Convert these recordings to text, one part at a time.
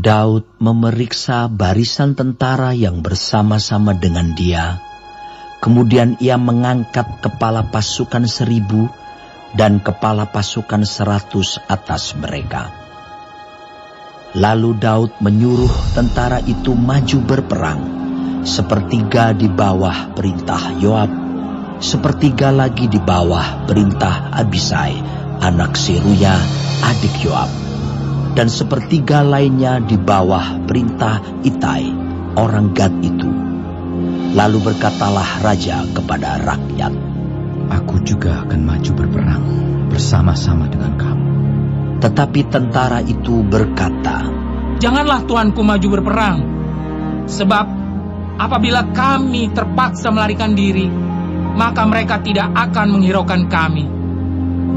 Daud memeriksa barisan tentara yang bersama-sama dengan dia. Kemudian ia mengangkat kepala pasukan 1000 dan kepala pasukan 100 atas mereka. Lalu Daud menyuruh tentara itu maju berperang, sepertiga di bawah perintah Yoab, sepertiga lagi di bawah perintah Abisai, anak Seruya, adik Yoab, dan sepertiga lainnya di bawah perintah Itai, orang Gad itu. Lalu berkatalah raja kepada rakyat, "Aku juga akan maju berperang bersama-sama dengan kamu." Tetapi tentara itu berkata, "Janganlah tuanku maju berperang, sebab apabila kami terpaksa melarikan diri, maka mereka tidak akan menghiraukan kami.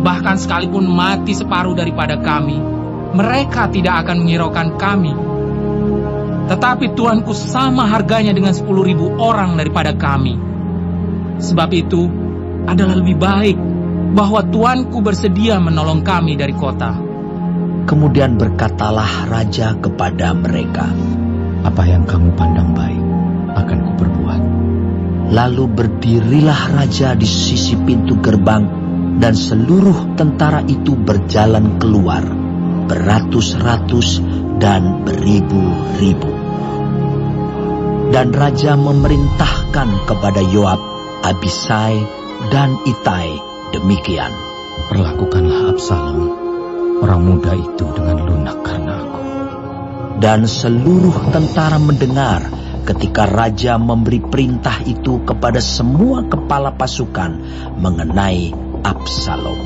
Bahkan sekalipun mati separuh daripada kami, mereka tidak akan menghiraukan kami. Tetapi tuanku sama harganya dengan 10.000 orang daripada kami. Sebab itu adalah lebih baik bahwa tuanku bersedia menolong kami dari kota." Kemudian berkatalah raja kepada mereka, "Apa yang kamu pandang baik akan kuperbuat." Lalu berdirilah raja di sisi pintu gerbang, dan seluruh tentara itu berjalan keluar, beratus-ratus dan beribu-ribu. Dan raja memerintahkan kepada Yoab, Abisai, dan Itai demikian, "Perlakukanlah Absalom, orang muda itu, dengan lunak karena aku." Dan seluruh tentara mendengar ketika raja memberi perintah itu kepada semua kepala pasukan mengenai Absalom.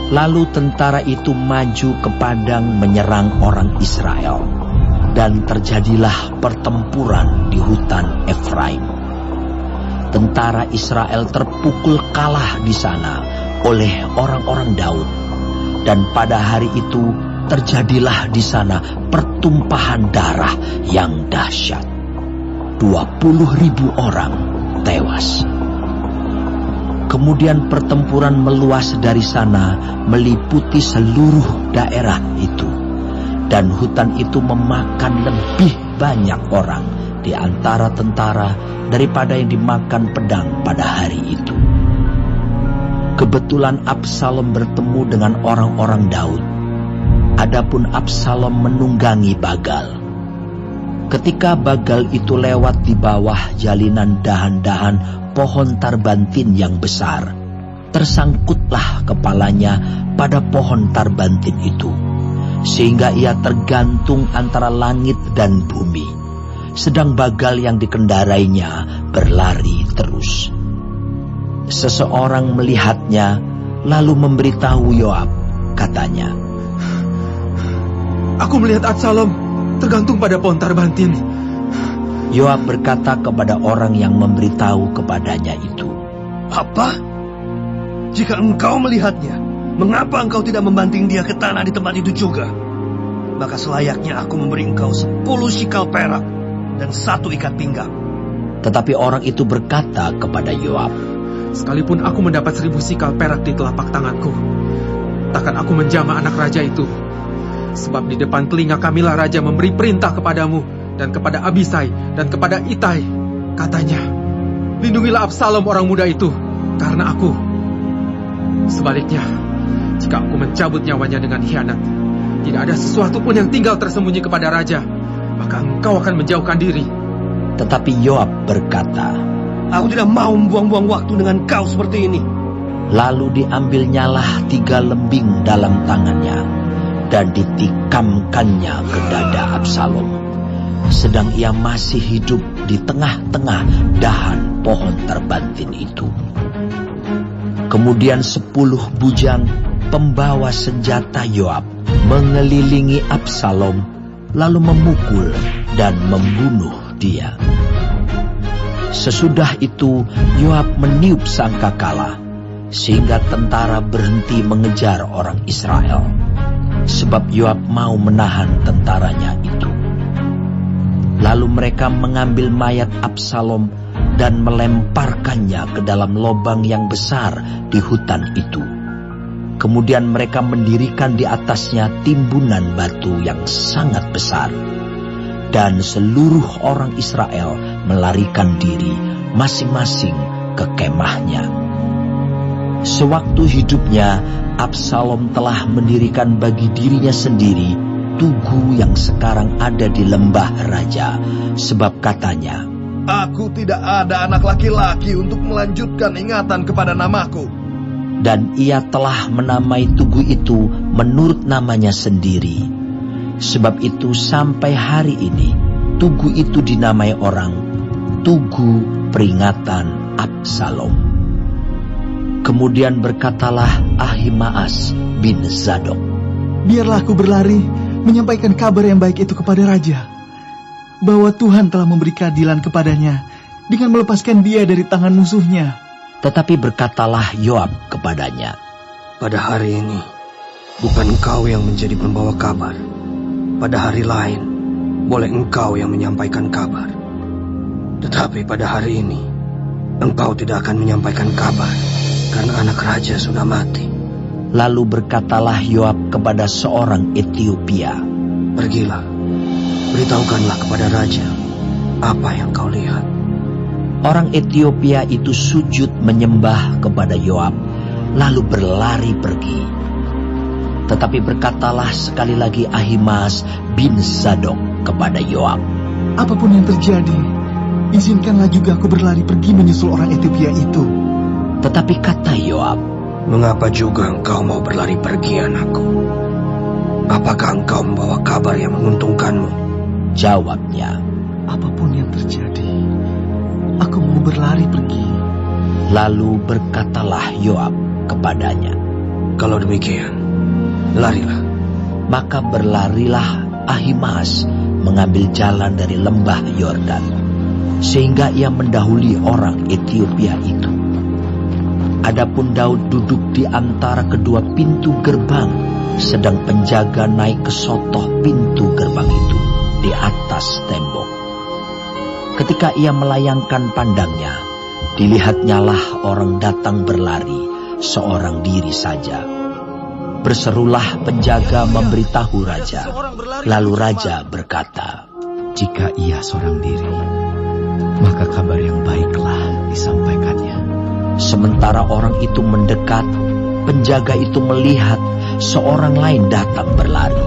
Lalu tentara itu maju ke padang menyerang orang Israel, dan terjadilah pertempuran di hutan Efraim. Tentara Israel terpukul kalah di sana oleh orang-orang Daud, dan pada hari itu terjadilah di sana pertumpahan darah yang dahsyat. 20.000 orang tewas. Kemudian pertempuran meluas dari sana meliputi seluruh daerah itu, dan hutan itu memakan lebih banyak orang di antara tentara daripada yang dimakan pedang pada hari itu. Kebetulan Absalom bertemu dengan orang-orang Daud. Adapun Absalom menunggangi Bagal. Ketika Bagal itu lewat di bawah jalinan dahan-dahan pohon tarbantin yang besar, tersangkutlah kepalanya pada pohon tarbantin itu, sehingga ia tergantung antara langit dan bumi, sedang Bagal yang dikendarainya berlari terus. Seseorang melihatnya, lalu memberitahu Yoab, katanya, "Aku melihat Absalom tergantung pada pohon tarbantin." Yoab berkata kepada orang yang memberitahu kepadanya itu, "Apa? Jika engkau melihatnya, mengapa engkau tidak membanting dia ke tanah di tempat itu juga? Maka selayaknya aku memberi engkau 10 sikal perak dan 1 ikat pinggang." Tetapi orang itu berkata kepada Yoab, "Sekalipun aku mendapat 1000 sikal perak di telapak tanganku, takkan aku menjamah anak raja itu. Sebab di depan telinga kamilah raja memberi perintah kepadamu dan kepada Abisai dan kepada Itai. Katanya, lindungilah Absalom orang muda itu karena aku. Sebaliknya, jika aku mencabut nyawanya dengan khianat, tidak ada sesuatu pun yang tinggal tersembunyi kepada raja, maka engkau akan menjauhkan diri." Tetapi Yoab berkata, "Aku tidak mau membuang-buang waktu dengan kau seperti ini." Lalu diambilnyalah 3 lembing dalam tangannya, dan ditikamkannya ke dada Absalom, sedang ia masih hidup di tengah-tengah dahan pohon tarbantin itu. Kemudian 10 bujang pembawa senjata Yoab mengelilingi Absalom, lalu memukul dan membunuh dia. Sesudah itu Yoab meniup sangkakala, sehingga tentara berhenti mengejar orang Israel, sebab Yoab mau menahan tentaranya itu. Lalu mereka mengambil mayat Absalom dan melemparkannya ke dalam lobang yang besar di hutan itu. Kemudian mereka mendirikan di atasnya timbunan batu yang sangat besar. Dan seluruh orang Israel melarikan diri masing-masing ke kemahnya. Sewaktu hidupnya, Absalom telah mendirikan bagi dirinya sendiri tugu yang sekarang ada di lembah raja. Sebab katanya, Aku tidak ada anak laki-laki untuk melanjutkan ingatan kepada namaku. dan ia telah menamai tugu itu menurut namanya sendiri. Sebab itu sampai hari ini tugu itu dinamai orang Tugu Peringatan Absalom. Kemudian berkatalah Ahimaas bin Zadok, Biarlah aku berlari menyampaikan kabar yang baik itu kepada raja, bahwa Tuhan telah memberi keadilan kepadanya dengan melepaskan dia dari tangan musuhnya. tetapi berkatalah Yoab kepadanya, Pada hari ini, bukan engkau yang menjadi pembawa kabar. Pada hari lain, boleh engkau yang menyampaikan kabar. Tetapi pada hari ini, engkau tidak akan menyampaikan kabar, karena anak raja sudah mati. Lalu berkatalah Yoab kepada seorang Etiopia, Pergilah, beritahukanlah kepada raja apa yang kau lihat. Orang Etiopia itu sujud menyembah kepada Yoab, lalu berlari pergi. Tetapi berkatalah sekali lagi Ahimaas bin Zadok kepada Yoab, Apapun yang terjadi, izinkanlah juga aku berlari pergi menyusul orang Etiopia itu. Tetapi kata Yoab, Mengapa juga engkau mau berlari pergi, anakku? Apakah engkau membawa kabar yang menguntungkanmu? jawabnya. Apapun yang terjadi, aku mau berlari pergi. Lalu berkatalah Yoab kepadanya, Kalau demikian, larilah. maka berlarilah Ahimaas mengambil jalan dari lembah Yordan, sehingga ia mendahului orang Etiopia itu. Adapun Daud duduk di antara kedua pintu gerbang, sedang penjaga naik ke sotoh pintu gerbang itu di atas tembok. Ketika ia melayangkan pandangnya, dilihatnyalah orang datang berlari, seorang diri saja. Berserulah penjaga memberitahu raja. Lalu raja berkata, Jika ia seorang diri, maka kabar yang baiklah disampaikannya. sementara orang itu mendekat, penjaga itu melihat seorang lain datang berlari.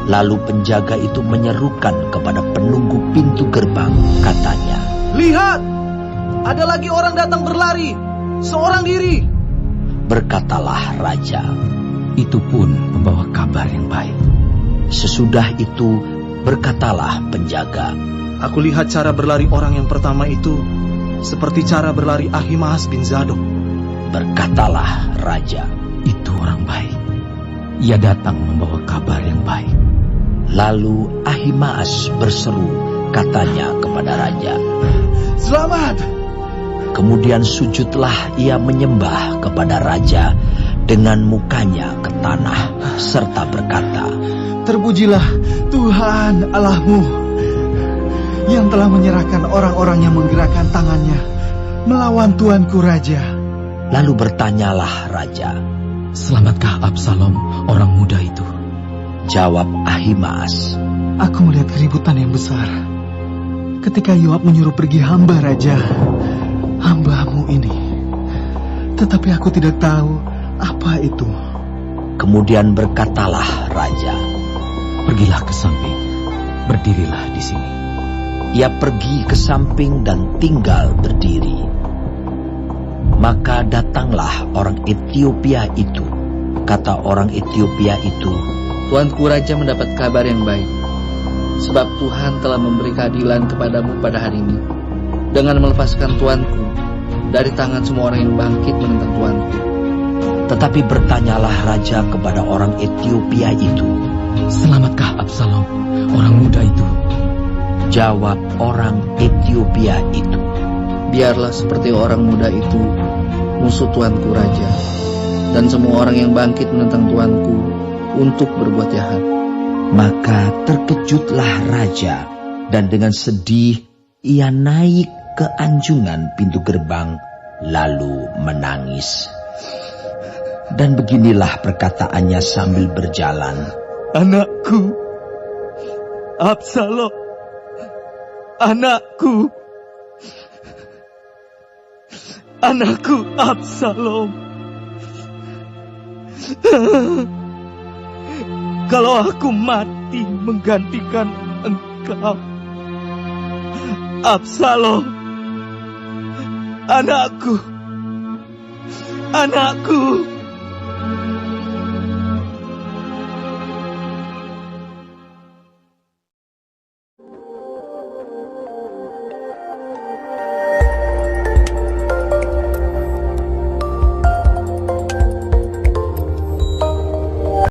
Lalu penjaga itu menyerukan kepada penunggu pintu gerbang, katanya, Lihat, ada lagi orang datang berlari, seorang diri. Berkatalah raja. Itu pun membawa kabar yang baik. Sesudah itu berkatalah penjaga, Aku lihat cara berlari orang yang pertama itu seperti cara berlari Ahimaas bin Zadok. Berkatalah raja. Itu orang baik. Ia datang membawa kabar yang baik. Lalu Ahimaas berseru, katanya kepada raja. Selamat! Kemudian sujudlah ia menyembah kepada raja dengan mukanya ke tanah, serta berkata, Terpujilah Tuhan Allahmu yang telah menyerahkan orang-orang yang menggerakkan tangannya melawan tuanku raja. Lalu bertanyalah raja. Selamatkah Absalom, orang muda itu? Jawab Ahimaas, Aku melihat keributan yang besar ketika Yoab menyuruh pergi hamba raja, hambamu ini. Tetapi aku tidak tahu apa itu. Kemudian berkatalah raja. Pergilah ke samping, berdirilah di sini. Ia pergi ke samping dan tinggal berdiri. Maka datanglah orang Etiopia itu. Kata orang Etiopia itu, Tuanku Raja mendapat kabar yang baik, sebab Tuhan telah memberi keadilan kepadamu pada hari ini, dengan melepaskan tuanku dari tangan semua orang yang bangkit menentang tuanku. tetapi bertanyalah raja kepada orang Etiopia itu. Selamatkah Absalom, orang muda itu? Jawab orang Etiopia itu, Biarlah seperti orang muda itu musuh tuanku Raja, dan semua orang yang bangkit menentang tuanku untuk berbuat jahat. Maka terkejutlah raja, dan dengan sedih ia naik ke anjungan pintu gerbang, lalu menangis. Dan beginilah perkataannya sambil berjalan. Anakku, Absalom, anakku, anakku Absalom. Kalau aku mati menggantikan engkau, Absalom, anakku, anakku.